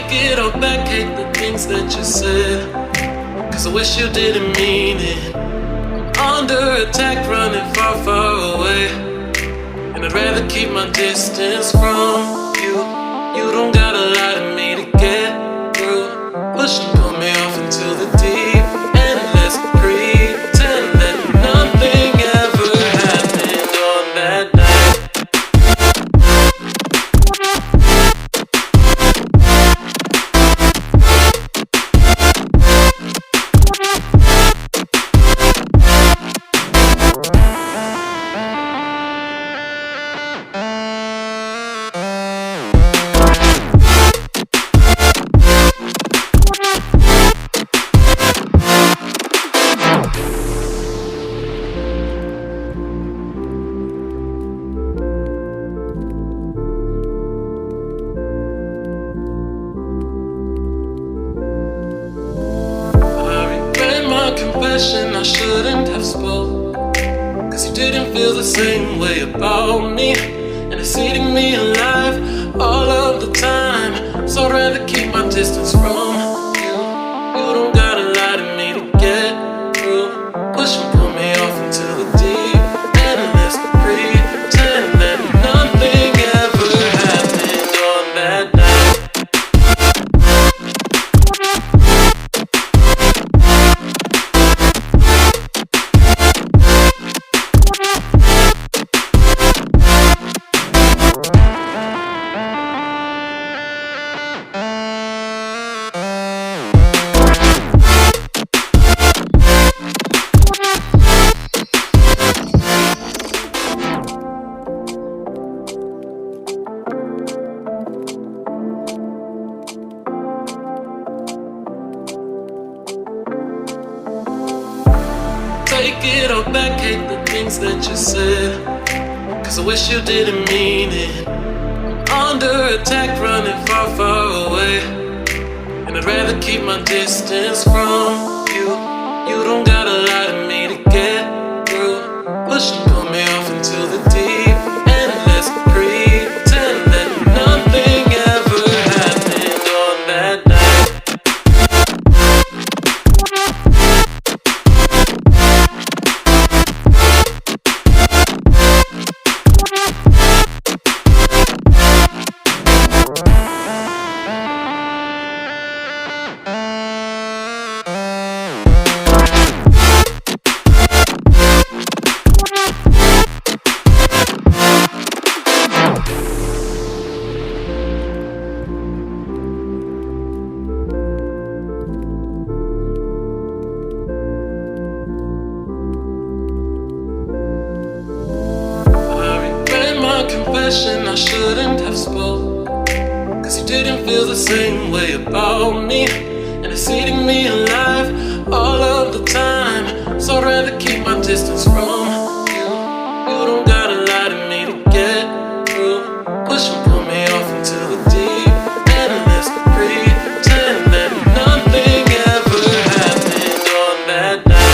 Take it all back, hate the things that you said, 'cause I wish you didn't mean it. I'm under attack, running far, far away, and I'd rather keep my distance from you. You don't gotta lie to me to get through. Push and pull me off into the deep, and let's pretend that nothing ever happened on that night. I shouldn't have spoke, 'cause you didn't feel the same way about me, and it's eating me alive all of the time. So I'd rather keep my distance from you. You don't gotta lie to me to get through. Push and pull me off into the deep, and let's pretend that nothing ever happened on that night. Take it all back, hate the things that you said, 'cause I wish you didn't mean it. I'm under attack, running far, far away, and I'd rather keep my distance from you. You don't gotta lie to me to get through. Push and pull me off into the deep, and let's pretend that nothing ever happened on that night. I shouldn't have spoke, 'cause you didn't feel the same way about me, and it's eating me alive all of the time. So I'd rather keep my distance from you. You don't gotta lie to me to get through. Push and pull me off into the deep, and let's pretend that nothing ever happened on that night.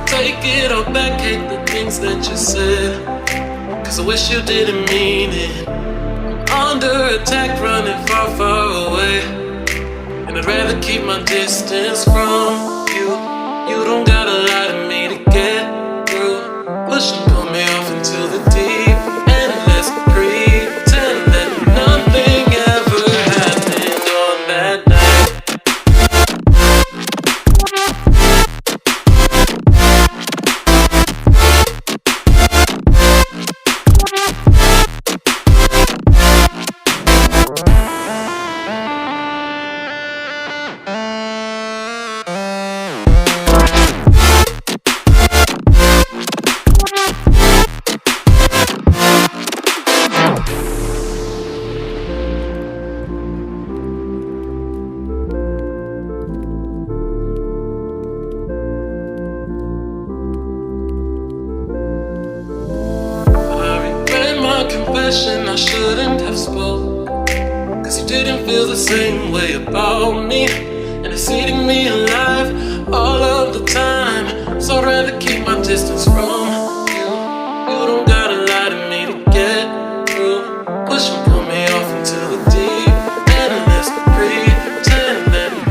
Take it all back, hate the things that you said, 'cause I wish you didn't mean it. I'm under attack, running far, far away, and I'd rather keep my distance from you. You don't gotta lie to me to get through. Push and pull me off into the deep, and let's pretend that nothing ever happened on that night. confession I shouldn't have spoke, cause you didn't feel the same way about me, and it's eating me alive all of the time. So I'd rather